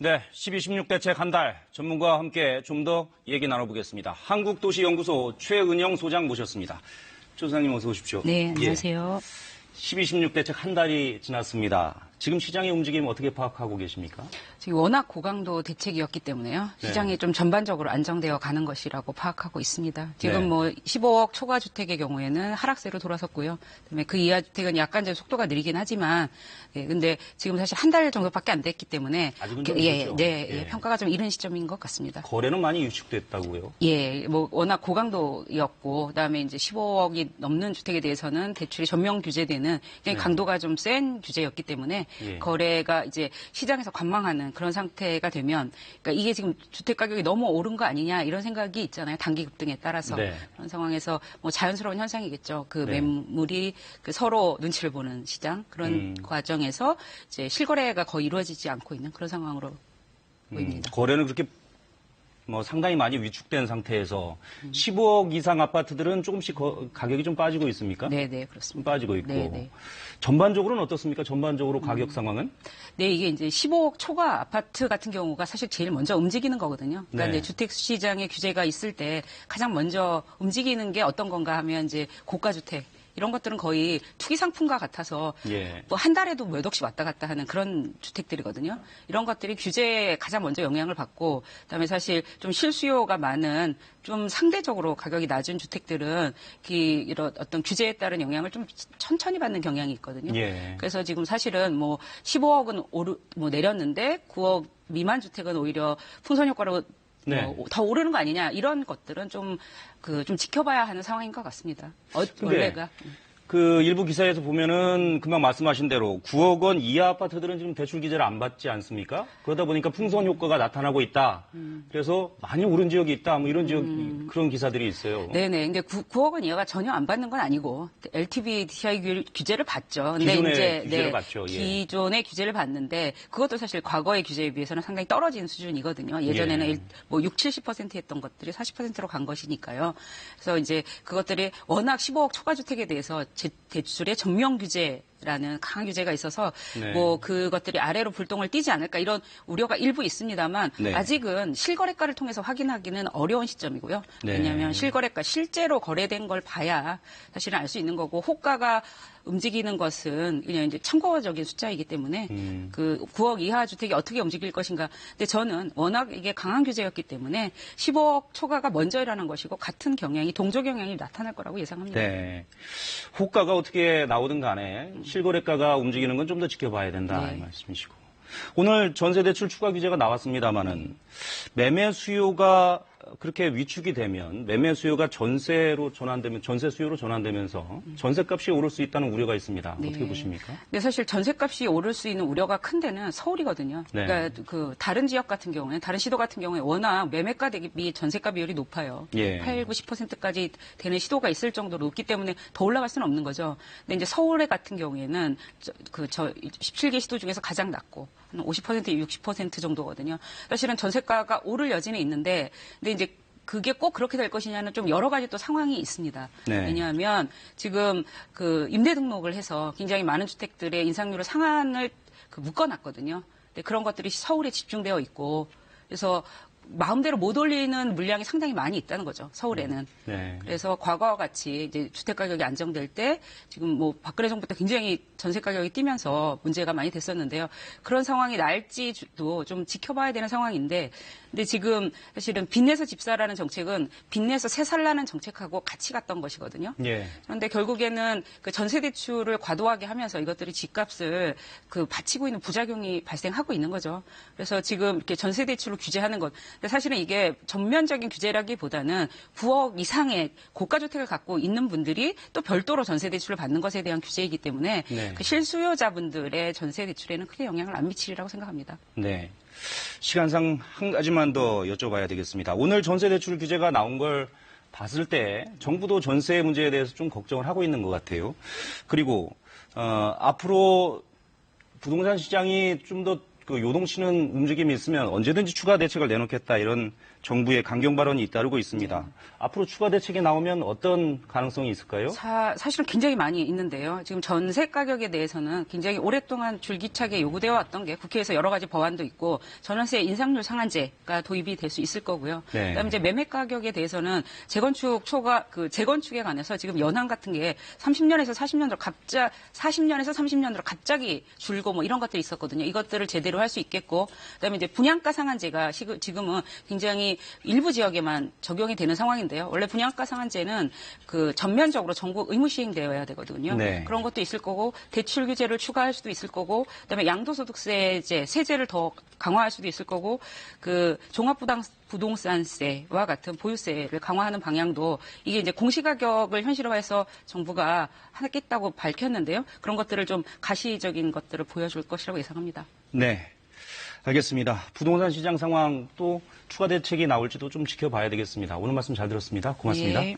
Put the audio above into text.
네, 12.16 대책 한 달 전문가와 함께 좀 더 얘기 나눠보겠습니다. 한국도시연구소 최은영 소장 모셨습니다. 최 소장님 어서 오십시오. 네, 안녕하세요. 12.16 대책 한 달이 지났습니다. 지금 시장의 움직임 어떻게 파악하고 계십니까? 지금 워낙 고강도 대책이었기 때문에요. 시장이 네. 좀 전반적으로 안정되어 가는 것이라고 파악하고 있습니다. 지금 네. 뭐 15억 초과 주택의 경우에는 하락세로 돌아섰고요. 그다음에 그 이하 주택은 약간 좀 속도가 느리긴 하지만, 근데 지금 사실 한 달 정도밖에 안 됐기 때문에 아직은 좀 예, 늦죠? 네, 예. 평가가 좀 이른 시점인 것 같습니다. 거래는 많이 위축됐다고요? 예, 뭐 워낙 고강도였고, 그다음에 이제 15억이 넘는 주택에 대해서는 대출이 전면 규제되는 굉장히 강도가 좀 센 규제였기 때문에 예. 거래가 이제 시장에서 관망하는 그런 상태가 되면, 그러니까 이게 지금 주택 가격이 너무 오른 거 아니냐 이런 생각이 있잖아요. 단기 급등에 따라서 네. 그런 상황에서 뭐 자연스러운 현상이겠죠. 그 네. 매물이 그 서로 눈치를 보는 시장 그런 과정에서 이제 실거래가 거의 이루어지지 않고 있는 그런 상황으로 보입니다. 거래는 그렇게 상당히 많이 위축된 상태에서 15억 이상 아파트들은 조금씩 가격이 좀 빠지고 있습니까? 네, 좀 그렇습니다. 빠지고 있고. 네. 전반적으로는 어떻습니까? 전반적으로 가격 상황은? 네, 이게 이제 15억 초과 아파트 같은 경우가 사실 제일 먼저 움직이는 거거든요. 그러니까 네. 이제 주택 시장의 규제가 있을 때 가장 먼저 움직이는 게 어떤 건가 하면 이제 고가 주택 이런 것들은 거의 투기 상품과 같아서 예. 뭐 한 달에도 몇 억씩 왔다 갔다 하는 그런 주택들이거든요. 이런 것들이 규제에 가장 먼저 영향을 받고, 그다음에 사실 좀 실수요가 많은 좀 상대적으로 가격이 낮은 주택들은 이런 어떤 규제에 따른 영향을 좀 천천히 받는 경향이 있거든요. 예. 그래서 지금 사실은 뭐 15억은 내렸는데 9억 미만 주택은 오히려 풍선 효과로 네. 더 오르는 거 아니냐 이런 것들은 좀 지켜봐야 하는 상황인 것 같습니다. 원래가. 그 일부 기사에서 보면은 금방 말씀하신 대로 9억 원 이하 아파트들은 지금 대출 기재를 안 받지 않습니까? 그러다 보니까 풍선 효과가 나타나고 있다. 그래서 많이 오른 지역이 있다. 뭐 이런 지역 그런 기사들이 있어요. 네네. 근데 9억 원 이하가 전혀 안 받는 건 아니고 LTV DTI 규제를 받죠. 근데 기존의 이제 규제를 받죠. 예. 기존의 규제를 받는데 그것도 사실 과거의 규제에 비해서는 상당히 떨어진 수준이거든요. 예전에는 예. 60, 70% 했던 것들이 40%로 간 것이니까요. 그래서 이제 그것들이 워낙 15억 초과 주택에 대해서 대출의 전면 규제라는 강한 규제가 있어서 네. 뭐 그것들이 아래로 불똥을 띄지 않을까 이런 우려가 일부 있습니다만 네. 아직은 실거래가를 통해서 확인하기는 어려운 시점이고요. 네. 왜냐하면 실거래가 실제로 거래된 걸 봐야 사실은 알 수 있는 거고 호가가 움직이는 것은 그냥 이제 참고적인 숫자이기 때문에 그 9억 이하 주택이 어떻게 움직일 것인가. 근데 저는 워낙 이게 강한 규제였기 때문에 15억 초과가 먼저 일어나는 것이고 같은 경향이 동조 경향이 나타날 거라고 예상합니다. 네. 호가가 어떻게 나오든 간에 실거래가가 움직이는 건 좀 더 지켜봐야 된다. 네. 이 말씀이시고. 오늘 전세대출 추가 규제가 나왔습니다마는 매매 수요가 그렇게 위축이 되면 매매 수요가 전세로 전환되면 전세 수요로 전환되면서 전세값이 오를 수 있다는 우려가 있습니다. 네. 어떻게 보십니까? 근데 사실 전세값이 오를 수 있는 우려가 큰 데는 서울이거든요. 네. 그러니까 그 다른 지역 같은 경우에 다른 시도 같은 경우에 워낙 매매가 대비 전세가 비율이 높아요. 예. 8, 90%까지 되는 시도가 있을 정도로 높기 때문에 더 올라갈 수는 없는 거죠. 근데 이제 서울의 같은 경우에는 17개 시도 중에서 가장 낮고 한 50%, 60% 정도거든요. 사실은 전세가가 오를 여지는 있는데 근데 이제 그게 꼭 그렇게 될 것이냐는 좀 여러 가지 또 상황이 있습니다. 네. 왜냐하면 지금 그 임대 등록을 해서 굉장히 많은 주택들의 인상률을 상한을 묶어놨거든요. 근데 그런 것들이 서울에 집중되어 있고 그래서 마음대로 못 올리는 물량이 상당히 많이 있다는 거죠. 서울에는. 네. 그래서 과거와 같이 이제 주택 가격이 안정될 때 지금 뭐 박근혜 정부 때 굉장히 전세 가격이 뛰면서 문제가 많이 됐었는데요. 그런 상황이 날지도 좀 지켜봐야 되는 상황인데 근데 지금 사실은 빚내서 집사라는 정책은 빚내서 새 살라는 정책하고 같이 갔던 것이거든요. 예. 그런데 결국에는 그 전세 대출을 과도하게 하면서 이것들이 집값을 받치고 있는 부작용이 발생하고 있는 거죠. 그래서 지금 이렇게 전세 대출로 규제하는 것. 근데 사실은 이게 전면적인 규제라기보다는 9억 이상의 고가 주택을 갖고 있는 분들이 또 별도로 전세 대출을 받는 것에 대한 규제이기 때문에 네. 그 실수요자분들의 전세 대출에는 크게 영향을 안 미치리라고 생각합니다. 네. 시간상 한 가지만 더 여쭤봐야 되겠습니다. 오늘 전세대출 규제가 나온 걸 봤을 때 정부도 전세 문제에 대해서 좀 걱정을 하고 있는 것 같아요. 그리고 앞으로 부동산 시장이 좀 더 그 요동치는 움직임이 있으면 언제든지 추가 대책을 내놓겠다 이런 정부의 강경 발언이 잇따르고 있습니다. 앞으로 추가 대책이 나오면 어떤 가능성이 있을까요? 사실은 굉장히 많이 있는데요. 지금 전세 가격에 대해서는 굉장히 오랫동안 줄기차게 요구되어 왔던 게 국회에서 여러 가지 법안도 있고 전월세 인상률 상한제가 도입이 될 수 있을 거고요. 네. 그다음에 이제 매매 가격에 대해서는 재건축에 관해서 지금 연한 같은 게 30년에서 30년으로 갑자기 줄고 뭐 이런 것들이 있었거든요. 이것들을 제대로 할 수 있겠고, 그다음에 이제 분양가 상한제가 지금은 굉장히 일부 지역에만 적용이 되는 상황인데요. 원래 분양가 상한제는 그 전면적으로 전국 의무 시행되어야 되거든요. 네. 그런 것도 있을 거고, 대출 규제를 추가할 수도 있을 거고, 그다음에 양도소득세제 세제를 더 강화할 수도 있을 거고, 그 종합부동산세와 같은 보유세를 강화하는 방향도 이게 이제 공시가격을 현실화해서 정부가 하겠다고 밝혔는데요. 그런 것들을 좀 가시적인 것들을 보여줄 것이라고 예상합니다. 네. 알겠습니다. 부동산 시장 상황 또 추가 대책이 나올지도 좀 지켜봐야 되겠습니다. 오늘 말씀 잘 들었습니다. 고맙습니다. 예.